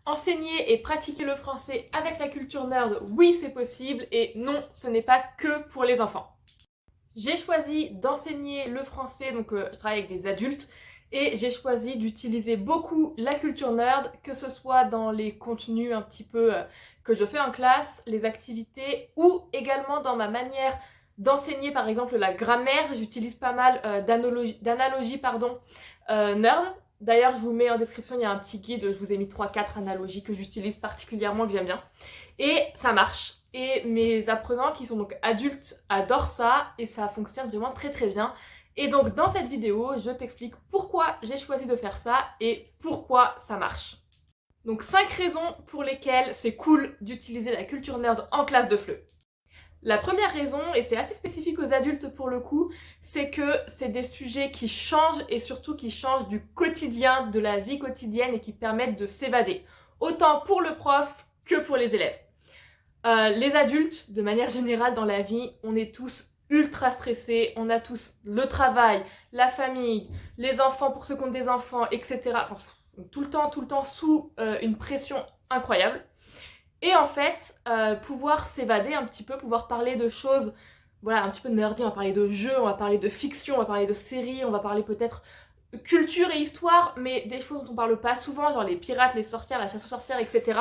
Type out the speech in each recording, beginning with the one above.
Enseigner et pratiquer le français avec la culture nerd, oui c'est possible, et non, ce n'est pas que pour les enfants. J'ai choisi d'enseigner le français, donc je travaille avec des adultes, et j'ai choisi d'utiliser beaucoup la culture nerd, que ce soit dans les contenus un petit peu que je fais en classe, les activités, ou également dans ma manière d'enseigner par exemple la grammaire. J'utilise pas mal d'analogies nerd. D'ailleurs, je vous mets en description, il y a un petit guide, je vous ai mis 3-4 analogies que j'utilise particulièrement, que j'aime bien. Et ça marche. Et mes apprenants qui sont donc adultes adorent ça et ça fonctionne vraiment très très bien. Et donc dans cette vidéo, je t'explique pourquoi j'ai choisi de faire ça et pourquoi ça marche. Donc 5 raisons pour lesquelles c'est cool d'utiliser la culture nerd en classe de FLE. La première raison, et c'est assez spécifique aux adultes pour le coup, c'est que c'est des sujets qui changent et surtout qui changent du quotidien, de la vie quotidienne et qui permettent de s'évader. Autant pour le prof que pour les élèves. Les adultes, de manière générale dans la vie, on est tous ultra stressés, on a tous le travail, la famille, les enfants pour ceux qui ont des enfants, etc. Enfin, tout le temps sous une pression incroyable. Et en fait, pouvoir s'évader un petit peu, pouvoir parler de choses, voilà, un petit peu nerdy, on va parler de jeux, on va parler de fiction, on va parler de séries, on va parler peut-être culture et histoire, mais des choses dont on parle pas souvent, genre les pirates, les sorcières, la chasse aux sorcières, etc.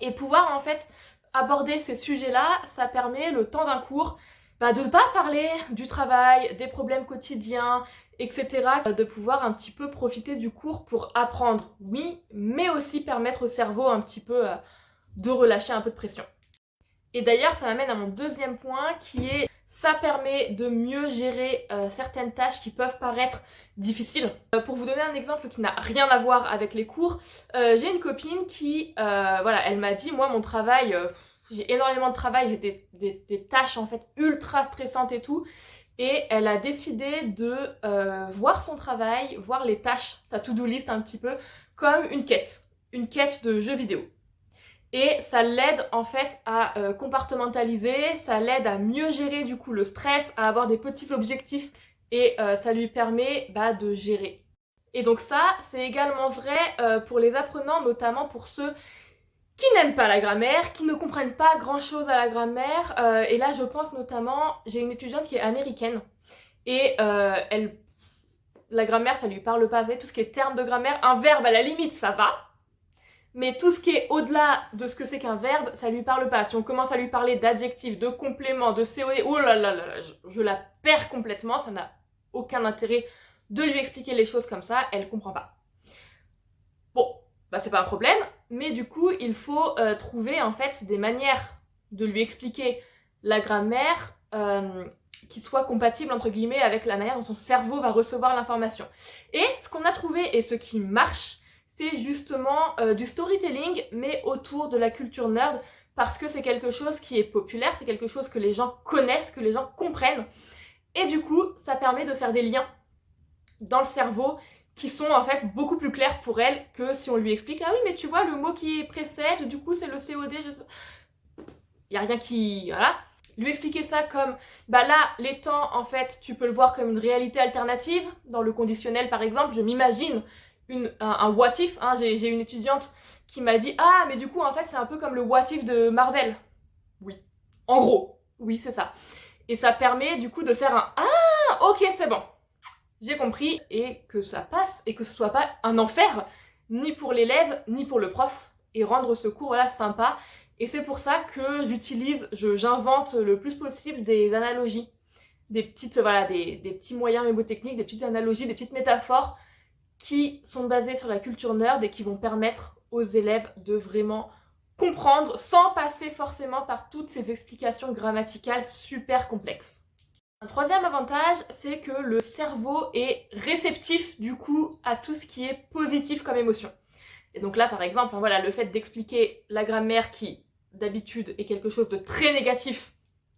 Et pouvoir en fait aborder ces sujets-là, ça permet le temps d'un cours de ne pas parler du travail, des problèmes quotidiens, etc. De pouvoir un petit peu profiter du cours pour apprendre, oui, mais aussi permettre au cerveau un petit peu de relâcher un peu de pression. Et d'ailleurs, ça m'amène à mon deuxième point qui est ça permet de mieux gérer certaines tâches qui peuvent paraître difficiles. Pour vous donner un exemple qui n'a rien à voir avec les cours, j'ai une copine qui, voilà, elle m'a dit, moi mon travail, j'ai énormément de travail, j'ai des tâches en fait ultra stressantes et tout, et elle a décidé de voir son travail, voir les tâches, sa to-do list un petit peu, comme une quête de jeux vidéo. Et ça l'aide en fait à compartimentaliser, ça l'aide à mieux gérer du coup le stress, à avoir des petits objectifs et ça lui permet de gérer. Et donc ça, c'est également vrai pour les apprenants, notamment pour ceux qui n'aiment pas la grammaire, qui ne comprennent pas grand chose à la grammaire. Et là, je pense notamment, j'ai une étudiante qui est américaine et la grammaire, ça lui parle pas, vous savez, tout ce qui est termes de grammaire, un verbe à la limite, ça va. Mais tout ce qui est au-delà de ce que c'est qu'un verbe, ça lui parle pas. Si on commence à lui parler d'adjectifs, de compléments, de COD, oh là là là là, je la perds complètement, ça n'a aucun intérêt de lui expliquer les choses comme ça, elle comprend pas. Bon, c'est pas un problème, mais du coup, il faut trouver en fait des manières de lui expliquer la grammaire qui soient compatibles entre guillemets avec la manière dont son cerveau va recevoir l'information. Et ce qu'on a trouvé et ce qui marche, c'est justement du storytelling, mais autour de la culture nerd, parce que c'est quelque chose qui est populaire, c'est quelque chose que les gens connaissent, que les gens comprennent, et du coup, ça permet de faire des liens dans le cerveau qui sont en fait beaucoup plus clairs pour elle que si on lui explique « Ah oui, mais tu vois, le mot qui précède, du coup, c'est le COD, il y a rien qui... Voilà ». Lui expliquer ça comme là, les temps, en fait, tu peux le voir comme une réalité alternative. Dans le conditionnel, par exemple, je m'imagine un what if, hein. J'ai une étudiante qui m'a dit « Ah, mais du coup, en fait, c'est un peu comme le what if de Marvel. » Oui. En gros. Oui, c'est ça. Et ça permet, du coup, de faire un « Ah, ok, c'est bon. J'ai compris. » Et que ça passe, et que ce soit pas un enfer, ni pour l'élève, ni pour le prof. Et rendre ce cours-là sympa. Et c'est pour ça que j'invente le plus possible des analogies. Des petites, voilà, des petits moyens mémotechniques, des petites analogies, des petites métaphores qui sont basées sur la culture nerd et qui vont permettre aux élèves de vraiment comprendre sans passer forcément par toutes ces explications grammaticales super complexes. Un troisième avantage, c'est que le cerveau est réceptif du coup à tout ce qui est positif comme émotion. Et donc là par exemple, voilà, le fait d'expliquer la grammaire qui d'habitude est quelque chose de très négatif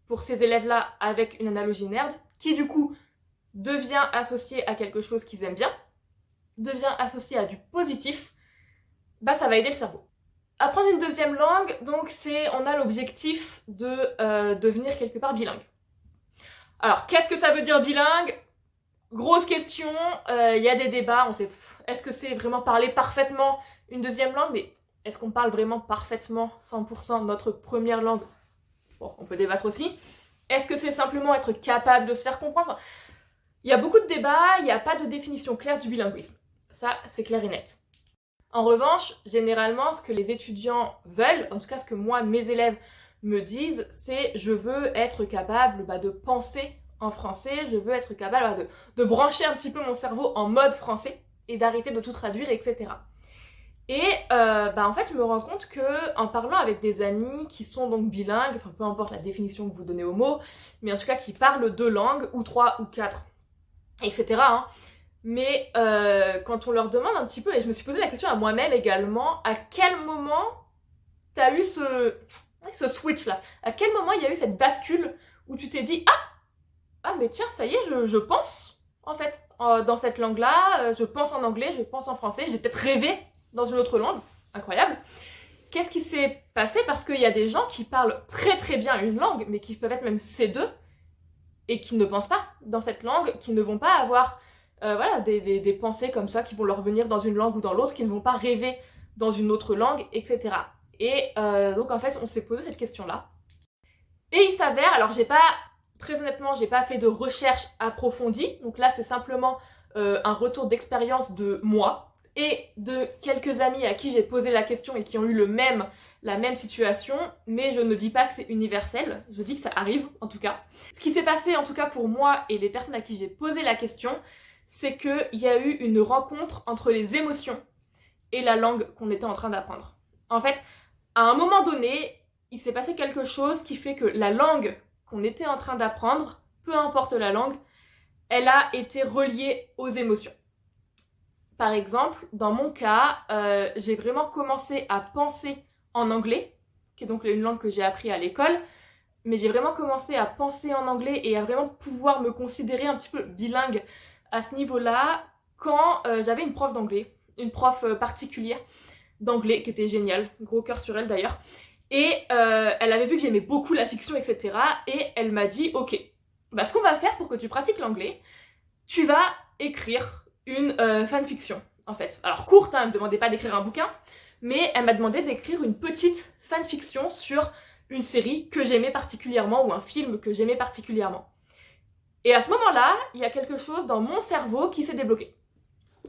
pour ces élèves-là avec une analogie nerd, qui du coup devient associé à quelque chose qu'ils aiment bien, devient associé à du positif, ça va aider le cerveau. Apprendre une deuxième langue, donc on a l'objectif de devenir quelque part bilingue. Alors, qu'est-ce que ça veut dire bilingue? Grosse question, y a des débats, on sait, est-ce que c'est vraiment parler parfaitement une deuxième langue? Mais Est-ce qu'on parle vraiment parfaitement 100% notre première langue? Bon, on peut débattre aussi. Est-ce que c'est simplement être capable de se faire comprendre? Il y a beaucoup de débats, il n'y a pas de définition claire du bilinguisme. Ça, c'est clair et net. En revanche, généralement, ce que les étudiants veulent, en tout cas ce que moi, mes élèves me disent, c'est je veux être capable de penser en français, je veux être capable de brancher un petit peu mon cerveau en mode français et d'arrêter de tout traduire, etc. Et en fait, je me rends compte que en parlant avec des amis qui sont donc bilingues, enfin peu importe la définition que vous donnez au mot, mais en tout cas qui parlent 2 langues, ou 3 ou 4, etc. hein, mais quand on leur demande un petit peu, et je me suis posé la question à moi-même également, à quel moment t'as eu ce switch là? À quel moment il y a eu cette bascule où tu t'es dit ah mais tiens, ça y est, je pense en fait dans cette langue-là, je pense en anglais, je pense en français, j'ai peut-être rêvé dans une autre langue, incroyable. Qu'est-ce qui s'est passé? Parce qu'il y a des gens qui parlent très très bien une langue, mais qui peuvent être même C2, et qui ne pensent pas dans cette langue, qui ne vont pas avoir des pensées comme ça qui vont leur venir dans une langue ou dans l'autre, qui ne vont pas rêver dans une autre langue, etc. Et donc en fait, on s'est posé cette question-là. Et il s'avère, alors très honnêtement, j'ai pas fait de recherche approfondie, donc là c'est simplement un retour d'expérience de moi et de quelques amis à qui j'ai posé la question et qui ont eu la même situation, mais je ne dis pas que c'est universel, je dis que ça arrive en tout cas. Ce qui s'est passé en tout cas pour moi et les personnes à qui j'ai posé la question, c'est qu'il y a eu une rencontre entre les émotions et la langue qu'on était en train d'apprendre. En fait, à un moment donné, il s'est passé quelque chose qui fait que la langue qu'on était en train d'apprendre, peu importe la langue, elle a été reliée aux émotions. Par exemple, dans mon cas, j'ai vraiment commencé à penser en anglais, qui est donc une langue que j'ai appris à l'école, mais j'ai vraiment commencé à penser en anglais et à vraiment pouvoir me considérer un petit peu bilingue à ce niveau-là quand j'avais une prof d'anglais, une prof particulière d'anglais qui était géniale, gros cœur sur elle d'ailleurs, et elle avait vu que j'aimais beaucoup la fiction, etc. Et elle m'a dit, ok, ce qu'on va faire pour que tu pratiques l'anglais, tu vas écrire une fanfiction, en fait. Alors courte, elle me demandait pas d'écrire un bouquin, mais elle m'a demandé d'écrire une petite fanfiction sur une série que j'aimais particulièrement ou un film que j'aimais particulièrement. Et à ce moment-là, il y a quelque chose dans mon cerveau qui s'est débloqué.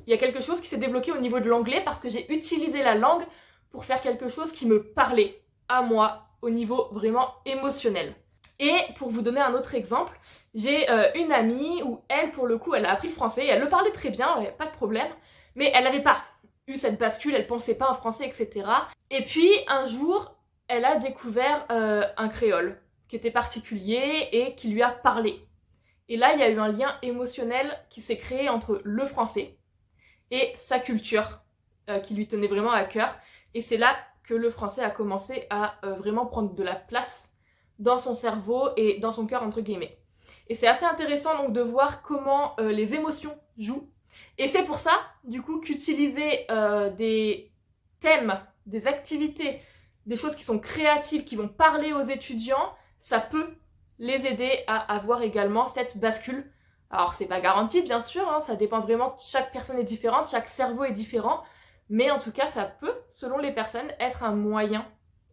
Il y a quelque chose qui s'est débloqué au niveau de l'anglais parce que j'ai utilisé la langue pour faire quelque chose qui me parlait à moi au niveau vraiment émotionnel. Et pour vous donner un autre exemple, j'ai une amie où elle, pour le coup, elle a appris le français, elle le parlait très bien, pas de problème, mais elle n'avait pas eu cette bascule, elle pensait pas en français, etc. Et puis, un jour, elle a découvert un créole qui était particulier et qui lui a parlé. Et là, il y a eu un lien émotionnel qui s'est créé entre le français et sa culture, qui lui tenait vraiment à cœur. Et c'est là que le français a commencé à vraiment prendre de la place dans son cerveau et dans son cœur, entre guillemets. Et c'est assez intéressant donc de voir comment les émotions jouent. Et c'est pour ça, du coup, qu'utiliser des thèmes, des activités, des choses qui sont créatives, qui vont parler aux étudiants, ça peut les aider à avoir également cette bascule. Alors c'est pas garanti bien sûr, hein, ça dépend vraiment, chaque personne est différente, chaque cerveau est différent, mais en tout cas ça peut, selon les personnes, être un moyen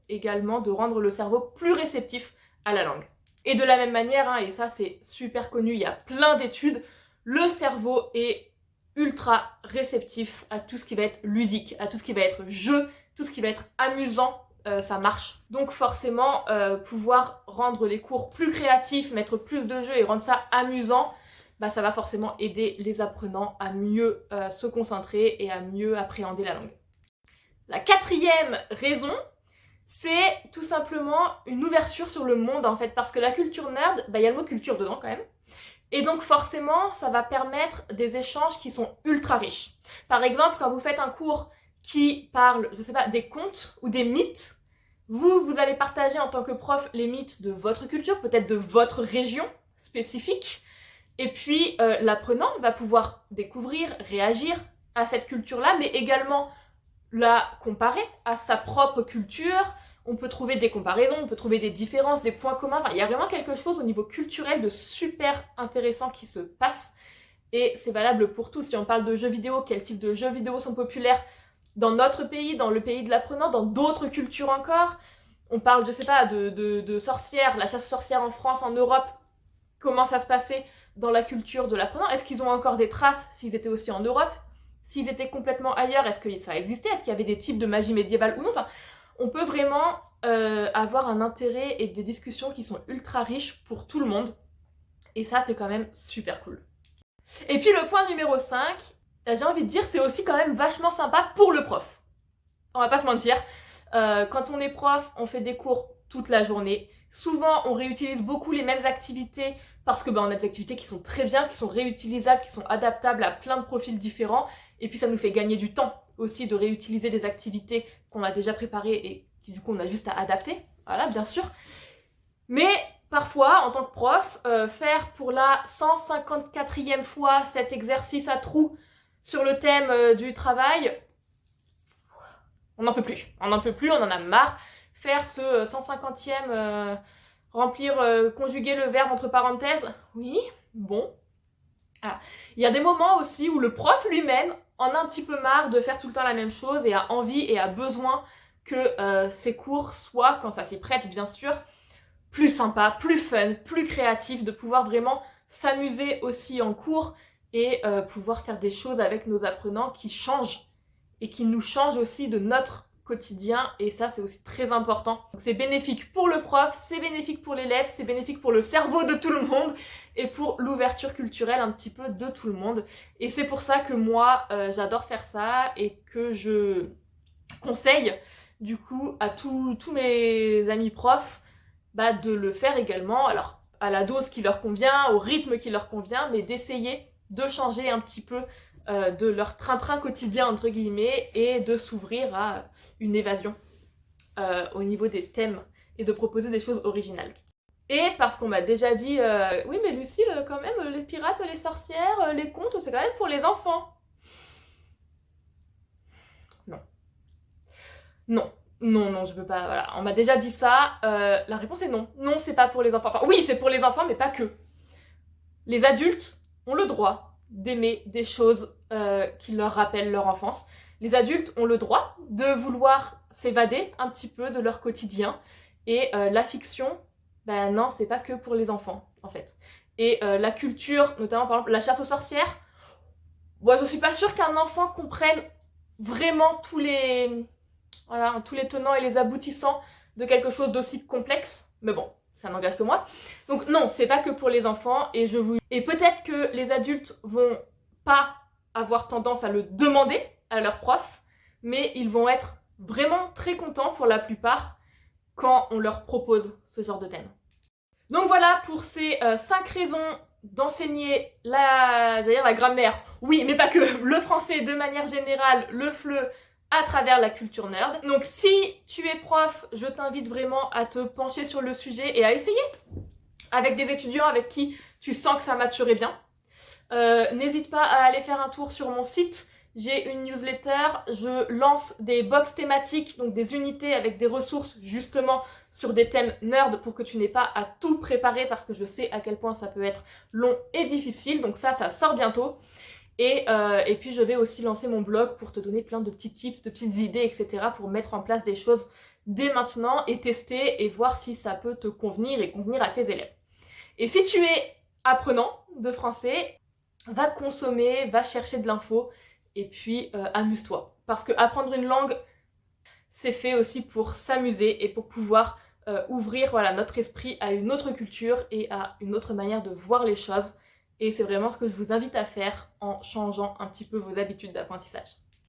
également de rendre le cerveau plus réceptif à la langue. Et de la même manière, hein, et ça c'est super connu, il y a plein d'études, le cerveau est ultra réceptif à tout ce qui va être ludique, à tout ce qui va être jeu, tout ce qui va être amusant, ça marche. Donc forcément, pouvoir rendre les cours plus créatifs, mettre plus de jeux et rendre ça amusant, ça va forcément aider les apprenants à mieux se concentrer et à mieux appréhender la langue. La 4e raison, c'est tout simplement une ouverture sur le monde en fait, parce que la culture nerd, il y a le mot culture dedans quand même, et donc forcément ça va permettre des échanges qui sont ultra riches. Par exemple, quand vous faites un cours qui parle, je sais pas, des contes ou des mythes, vous allez partager en tant que prof les mythes de votre culture, peut-être de votre région spécifique, et puis l'apprenant va pouvoir découvrir, réagir à cette culture-là, mais également la comparer à sa propre culture. On peut trouver des comparaisons, on peut trouver des différences, des points communs. Il y a vraiment quelque chose au niveau culturel de super intéressant qui se passe. Et c'est valable pour tout. Si on parle de jeux vidéo, quel type de jeux vidéo sont populaires dans notre pays, dans le pays de l'apprenant, dans d'autres cultures encore. On parle, je sais pas, de sorcières, la chasse aux sorcières en France, en Europe. Comment ça se passait dans la culture de l'apprenant? Est-ce qu'ils ont encore des traces s'ils étaient aussi en Europe? S'ils étaient complètement ailleurs, est-ce que ça existait? Est-ce qu'il y avait des types de magie médiévale ou non? Enfin, on peut vraiment avoir un intérêt et des discussions qui sont ultra riches pour tout le monde. Et ça, c'est quand même super cool. Et puis le point numéro 5, j'ai envie de dire, c'est aussi quand même vachement sympa pour le prof. On va pas se mentir. Quand on est prof, on fait des cours toute la journée. Souvent, on réutilise beaucoup les mêmes activités parce que on a des activités qui sont très bien, qui sont réutilisables, qui sont adaptables à plein de profils différents. Et puis ça nous fait gagner du temps aussi de réutiliser des activités qu'on a déjà préparées et qui du coup on a juste à adapter. Voilà, bien sûr. Mais parfois, en tant que prof, faire pour la 154e fois cet exercice à trous sur le thème du travail, on n'en peut plus. On n'en peut plus, on en a marre. Faire ce 150e, conjuguer le verbe entre parenthèses, oui, bon. Alors, il y a des moments aussi où le prof lui-même en a un petit peu marre de faire tout le temps la même chose et a envie et a besoin que ses cours soient, quand ça s'y prête bien sûr, plus sympa, plus fun, plus créatif, de pouvoir vraiment s'amuser aussi en cours et pouvoir faire des choses avec nos apprenants qui changent et qui nous changent aussi de notre quotidien, et ça c'est aussi très important. Donc c'est bénéfique pour le prof, c'est bénéfique pour l'élève, c'est bénéfique pour le cerveau de tout le monde et pour l'ouverture culturelle un petit peu de tout le monde. Et c'est pour ça que moi j'adore faire ça et que je conseille du coup à tous mes amis profs de le faire également, alors à la dose qui leur convient, au rythme qui leur convient, mais d'essayer de changer un petit peu de leur train-train quotidien entre guillemets et de s'ouvrir à une évasion au niveau des thèmes et de proposer des choses originales. Et parce qu'on m'a déjà dit oui mais Lucille, quand même les pirates, les sorcières, les contes, c'est quand même pour les enfants. Non. Non, je veux pas, voilà. On m'a déjà dit ça, la réponse est non. Non, c'est pas pour les enfants. Enfin, oui, c'est pour les enfants, mais pas que. Les adultes ont le droit d'aimer des choses qui leur rappellent leur enfance. Les adultes ont le droit de vouloir s'évader un petit peu de leur quotidien. Et la fiction, non, c'est pas que pour les enfants, en fait. Et la culture, notamment par exemple la chasse aux sorcières, moi je suis pas sûre qu'un enfant comprenne vraiment tous les tenants et les aboutissants de quelque chose d'aussi complexe. Mais bon, ça n'engage que moi. Donc non, c'est pas que pour les enfants, et peut-être que les adultes vont pas avoir tendance à le demander à leurs profs, mais ils vont être vraiment très contents pour la plupart quand on leur propose ce genre de thème. Donc voilà pour ces 5 raisons d'enseigner la grammaire, oui, mais pas que, le français de manière générale, le FLE, à travers la culture nerd. Donc si tu es prof, je t'invite vraiment à te pencher sur le sujet et à essayer avec des étudiants avec qui tu sens que ça matcherait bien. N'hésite pas à aller faire un tour sur mon site. J'ai une newsletter, je lance des box thématiques, donc des unités avec des ressources justement sur des thèmes nerds pour que tu n'aies pas à tout préparer parce que je sais à quel point ça peut être long et difficile. Donc ça sort bientôt. Et puis je vais aussi lancer mon blog pour te donner plein de petits tips, de petites idées, etc. pour mettre en place des choses dès maintenant et tester et voir si ça peut te convenir et convenir à tes élèves. Et si tu es apprenant de français, va consommer, va chercher de l'info et puis amuse-toi. Parce que apprendre une langue, c'est fait aussi pour s'amuser et pour pouvoir ouvrir notre esprit à une autre culture et à une autre manière de voir les choses. Et c'est vraiment ce que je vous invite à faire en changeant un petit peu vos habitudes d'apprentissage.